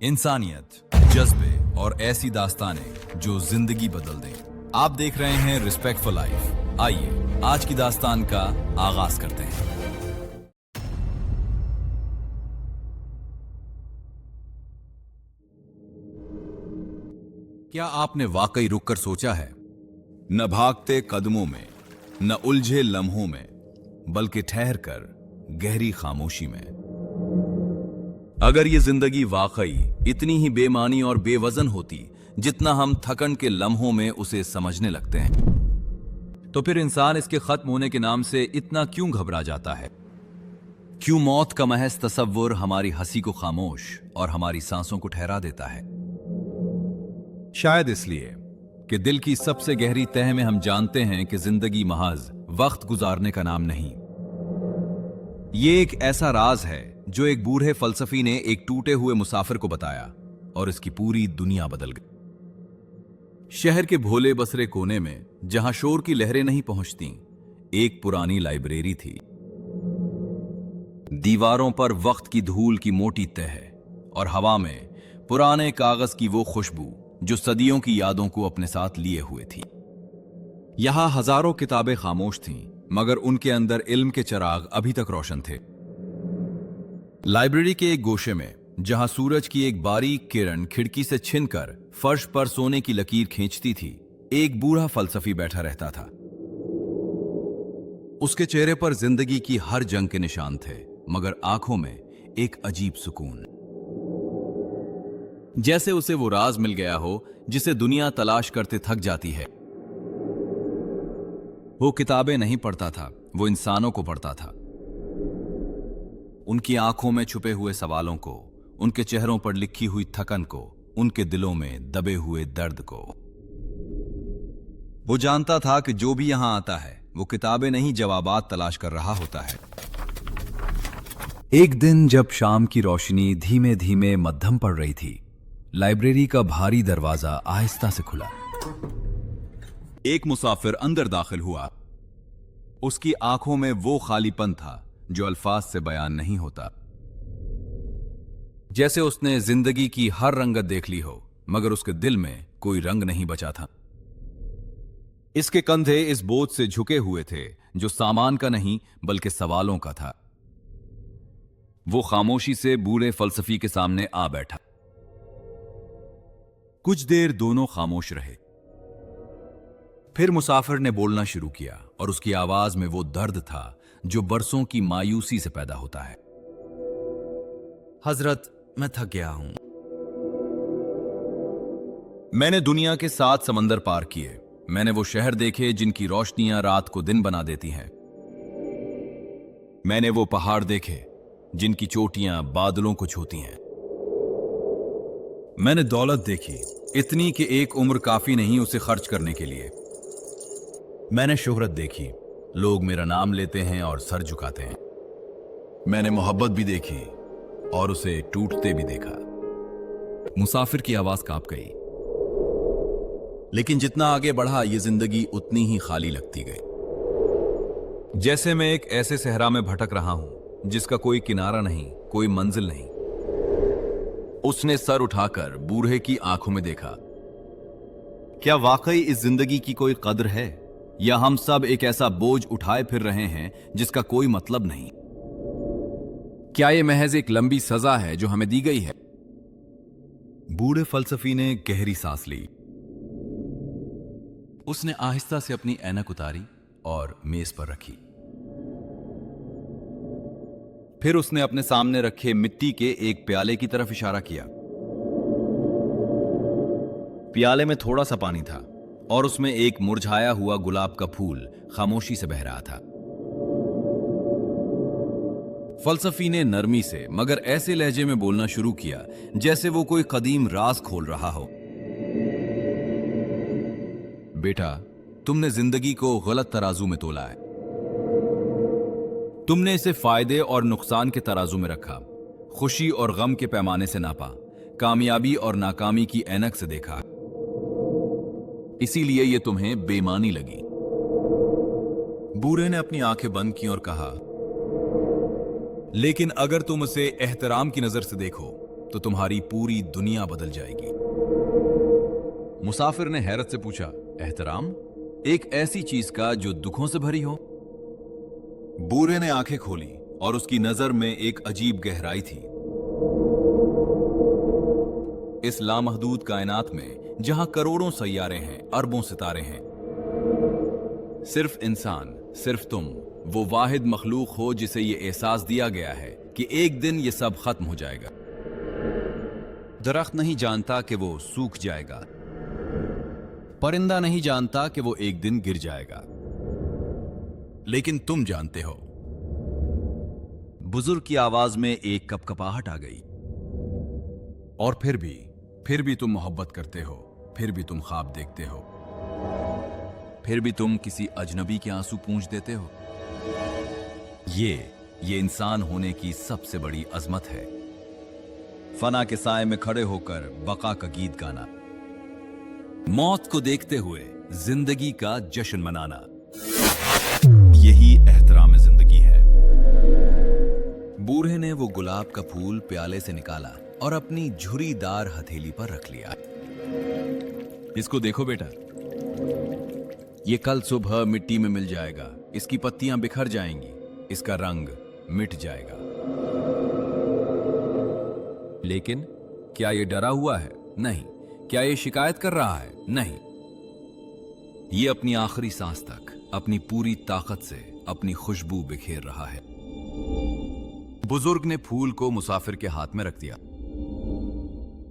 इंसानियत, जज्बे और ऐसी दास्तानें जो जिंदगी बदल दें। आप देख रहे हैं रिस्पेक्ट फॉर लाइफ। आइए आज की दास्तान का आगाज करते हैं। क्या आपने वाकई रुककर सोचा है? न भागते कदमों में, न उलझे लम्हों में, बल्कि ठहर कर गहरी खामोशी में। अगर ये जिंदगी वाकई इतनी ही बेमानी और बेवजन होती जितना हम थकन के लम्हों में उसे समझने लगते हैं, तो फिर इंसान इसके खत्म होने के नाम से इतना क्यों घबरा जाता है? क्यों मौत का महज तसव्वुर हमारी हंसी को खामोश और हमारी सांसों को ठहरा देता है? शायद इसलिए कि दिल की सबसे गहरी तह में हम जानते हैं कि जिंदगी महज वक्त गुजारने का नाम नहीं। ये एक ऐसा राज है जो एक बूढ़े फलसफी ने एक टूटे हुए मुसाफिर को बताया और इसकी पूरी दुनिया बदल गई। शहर के भोले बसरे कोने में, जहां शोर की लहरें नहीं पहुंचती, एक पुरानी लाइब्रेरी थी। दीवारों पर वक्त की धूल की मोटी तह और हवा में पुराने कागज की वो खुशबू जो सदियों की यादों को अपने साथ लिए हुए थी। यहां हजारों किताबें खामोश थीं, मगर उनके अंदर इल्म के चिराग अभी तक रोशन थे। लाइब्रेरी के एक गोशे में, जहां सूरज की एक बारीक किरण खिड़की से छिनकर फर्श पर सोने की लकीर खींचती थी, एक बूढ़ा फलसफी बैठा रहता था। उसके चेहरे पर जिंदगी की हर जंग के निशान थे, मगर आंखों में एक अजीब सुकून, जैसे उसे वो राज मिल गया हो जिसे दुनिया तलाश करते थक जाती है। वो किताबें नहीं पढ़ता था, वो इंसानों को पढ़ता था। उनकी आंखों में छुपे हुए सवालों को, उनके चेहरों पर लिखी हुई थकन को, उनके दिलों में दबे हुए दर्द को। वो जानता था कि जो भी यहां आता है वो किताबें नहीं, जवाबात तलाश कर रहा होता है। एक दिन जब शाम की रोशनी धीमे धीमे मध्यम पड़ रही थी, लाइब्रेरी का भारी दरवाजा आहिस्ता से खुला। एक मुसाफिर अंदर दाखिल हुआ। उसकी आंखों में वो खालीपन था जो अल्फाज से बयान नहीं होता। जैसे उसने जिंदगी की हर रंगत देख ली हो, मगर उसके दिल में कोई रंग नहीं बचा था। इसके कंधे इस बोझ से झुके हुए थे जो सामान का नहीं बल्कि सवालों का था। वो खामोशी से बूढ़े फलसफी के सामने आ बैठा। कुछ देर दोनों खामोश रहे। फिर मुसाफिर ने बोलना शुरू किया और उसकी आवाज में वो दर्द था जो बरसों की मायूसी से पैदा होता है। हजरत, मैं थक गया हूं। मैंने दुनिया के 7 समंदर पार किए। मैंने वो शहर देखे जिनकी रोशनियां रात को दिन बना देती हैं। मैंने वो पहाड़ देखे जिनकी चोटियां बादलों को छूती हैं। मैंने दौलत देखी, इतनी कि एक उम्र काफी नहीं उसे खर्च करने के लिए। मैंने शोहरत देखी, लोग मेरा नाम लेते हैं और सर झुकाते हैं। मैंने मोहब्बत भी देखी और उसे टूटते भी देखा। मुसाफिर की आवाज कांप गई। लेकिन जितना आगे बढ़ा, ये जिंदगी उतनी ही खाली लगती गई। जैसे मैं एक ऐसे सहरा में भटक रहा हूं जिसका कोई किनारा नहीं, कोई मंजिल नहीं। उसने सर उठाकर बूढ़े की आंखों में देखा। क्या वाकई इस जिंदगी की कोई कद्र है, या हम सब एक ऐसा बोझ उठाए फिर रहे हैं जिसका कोई मतलब नहीं? क्या यह महज एक लंबी सजा है जो हमें दी गई है? बूढ़े फलसफी ने गहरी सांस ली। उसने आहिस्ता से अपनी ऐनक उतारी और मेज पर रखी। फिर उसने अपने सामने रखे मिट्टी के एक प्याले की तरफ इशारा किया। प्याले में थोड़ा सा पानी था और उसमें एक मुरझाया हुआ गुलाब का फूल खामोशी से बह रहा था। फलसफी ने नरमी से मगर ऐसे लहजे में बोलना शुरू किया जैसे वो कोई कदीम राज खोल रहा हो। बेटा, तुमने जिंदगी को गलत तराजू में तोला है। तुमने इसे फायदे और नुकसान के तराजू में रखा, खुशी और गम के पैमाने से नापा, कामयाबी और नाकामी की ऐनक से देखा। इसीलिए यह तुम्हें बेमानी लगी। बूढ़े ने अपनी आंखें बंद की और कहा, लेकिन अगर तुम उसे एहतराम की नजर से देखो तो तुम्हारी पूरी दुनिया बदल जाएगी। मुसाफिर ने हैरत से पूछा, एहतराम? एक ऐसी चीज का जो दुखों से भरी हो? बूढ़े ने आंखें खोली और उसकी नजर में एक अजीब गहराई थी। इस लामहदूद कायनात में जहां करोड़ों सैयारे हैं, अरबों सितारे हैं, सिर्फ इंसान, सिर्फ तुम वो वाहिद मखलूक हो जिसे ये एहसास दिया गया है कि एक दिन ये सब खत्म हो जाएगा। दरख्त नहीं जानता कि वो सूख जाएगा, परिंदा नहीं जानता कि वो एक दिन गिर जाएगा, लेकिन तुम जानते हो। बुजुर्ग की आवाज में एक कपकपाहट आ गई। और फिर भी तुम मोहब्बत करते हो, फिर भी तुम ख्वाब देखते हो, फिर भी तुम किसी अजनबी के आंसू पूंछ देते हो। ये इंसान होने की सबसे बड़ी अजमत है। फना के साए में खड़े होकर बका का गीत गाना, मौत को देखते हुए जिंदगी का जश्न मनाना, यही एहतराम जिंदगी है। बूढ़े ने वो गुलाब का फूल प्याले से निकाला और अपनी झुर्रीदार हथेली पर रख लिया। इसको देखो बेटा, ये कल सुबह मिट्टी में मिल जाएगा, इसकी पत्तियां बिखर जाएंगी, इसका रंग मिट जाएगा। लेकिन क्या ये डरा हुआ है? नहीं। क्या ये शिकायत कर रहा है? नहीं। ये अपनी आखिरी सांस तक अपनी पूरी ताकत से अपनी खुशबू बिखेर रहा है। बुजुर्ग ने फूल को मुसाफिर के हाथ में रख दिया।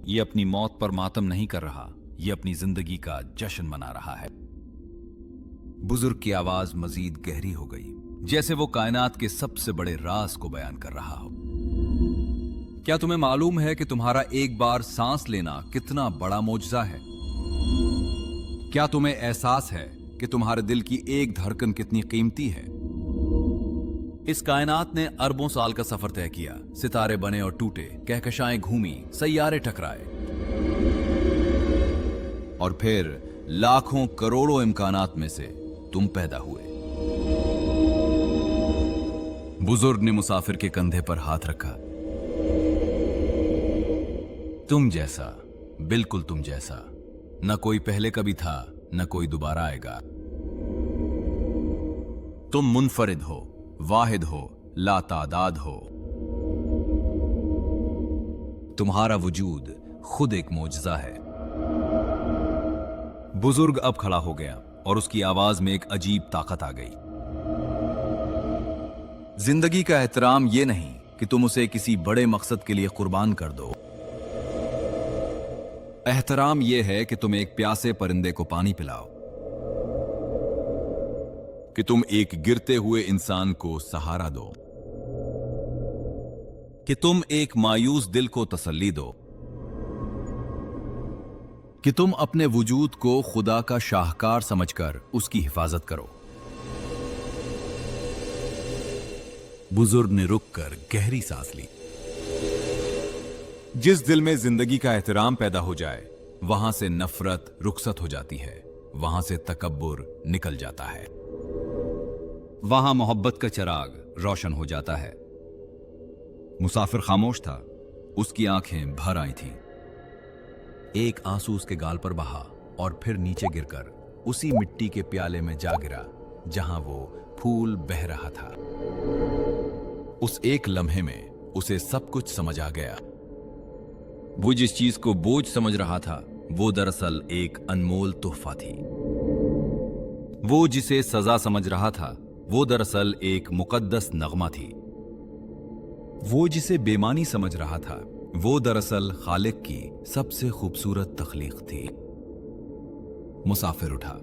ये अपनी मौत पर मातम नहीं कर रहा, ये अपनी जिंदगी का जश्न मना रहा है। बुजुर्ग की आवाज मजीद गहरी हो गई, जैसे वो कायनात के सबसे बड़े राज को बयान कर रहा हो। क्या तुम्हें मालूम है कि तुम्हारा एक बार सांस लेना कितना बड़ा मोजज़ा है? क्या तुम्हें एहसास है कि तुम्हारे दिल की एक धड़कन कितनी कीमती है? इस कायनात ने अरबों साल का सफर तय किया, सितारे बने और टूटे, कहकशाएं घूमी, सैयारे टकराए, और फिर लाखों करोड़ों इम्कानात में से तुम पैदा हुए। बुजुर्ग ने मुसाफिर के कंधे पर हाथ रखा। तुम जैसा, बिल्कुल तुम जैसा, न कोई पहले कभी था, न कोई दोबारा आएगा। तुम मुनफरिद हो, वाहिद हो, लातादाद हो। तुम्हारा वजूद खुद एक मोजज़ा है। बुजुर्ग अब खड़ा हो गया और उसकी आवाज में एक अजीब ताकत आ गई। जिंदगी का एहतराम यह नहीं कि तुम उसे किसी बड़े मकसद के लिए कुर्बान कर दो। एहतराम यह है कि तुम एक प्यासे परिंदे को पानी पिलाओ, कि तुम एक गिरते हुए इंसान को सहारा दो, कि तुम एक मायूस दिल को तसल्ली दो, कि तुम अपने वजूद को खुदा का शाहकार समझकर उसकी हिफाजत करो। बुजुर्ग ने रुककर गहरी सांस ली। जिस दिल में जिंदगी का एहतराम पैदा हो जाए, वहां से नफरत रुखसत हो जाती है, वहां से तकब्बुर निकल जाता है, वहां मोहब्बत का चिराग रोशन हो जाता है। मुसाफिर खामोश था, उसकी आंखें भर आई थीं। एक आंसू उसके गाल पर बहा और फिर नीचे गिरकर उसी मिट्टी के प्याले में जा गिरा जहां वो फूल बह रहा था। उस एक लम्हे में उसे सब कुछ समझ आ गया। वो जिस चीज को बोझ समझ रहा था, वो दरअसल एक अनमोल तोहफा थी। वो जिसे सजा समझ रहा था, वो दरअसल एक मुकद्दस नगमा थी। वो जिसे बेमानी समझ रहा था, वो दरअसल खालिक की सबसे खूबसूरत तख्लीक थी। मुसाफिर उठा।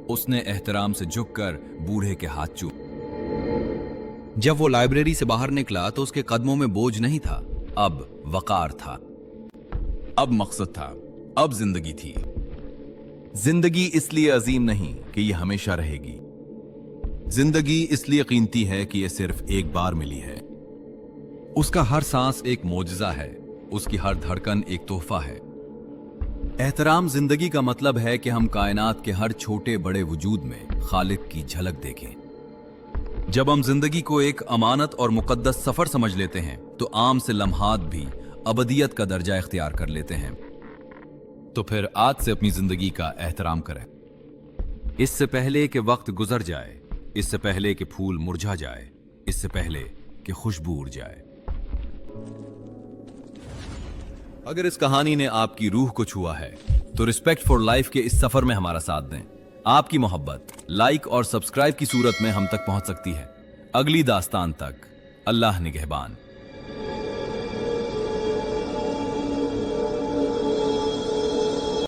उसने एहतराम से झुककर बूढ़े के हाथ चूमा। जब वो लाइब्रेरी से बाहर निकला तो उसके कदमों में बोझ नहीं था, अब वकार था, अब मकसद था, अब जिंदगी थी। जिंदगी इसलिए अजीम नहीं कि यह हमेशा रहेगी। जिंदगी इसलिए कीमती है कि यह सिर्फ एक बार मिली है। उसका हर सांस एक मोजज़ा है, उसकी हर धड़कन एक तोहफा है। एहतराम जिंदगी का मतलब है कि हम कायनात के हर छोटे बड़े वजूद में खालिक की झलक देखें। जब हम जिंदगी को एक अमानत और मुकद्दस सफर समझ लेते हैं, तो आम से लम्हात भी अबदियत का दर्जा इख्तियार कर लेते हैं, तो फिर आज से अपनी जिंदगी का एहतराम करें। इससे पहले कि वक्त गुजर जाए, इससे पहले कि फूल मुरझा जाए, इससे पहले कि खुशबू उड़ जाए। अगर इस कहानी ने आपकी रूह को छुआ है तो रिस्पेक्ट फॉर लाइफ के इस सफर में हमारा साथ दें। आपकी मोहब्बत लाइक और सब्सक्राइब की सूरत में हम तक पहुंच सकती है। अगली दास्तान तक अल्लाह निगहबान।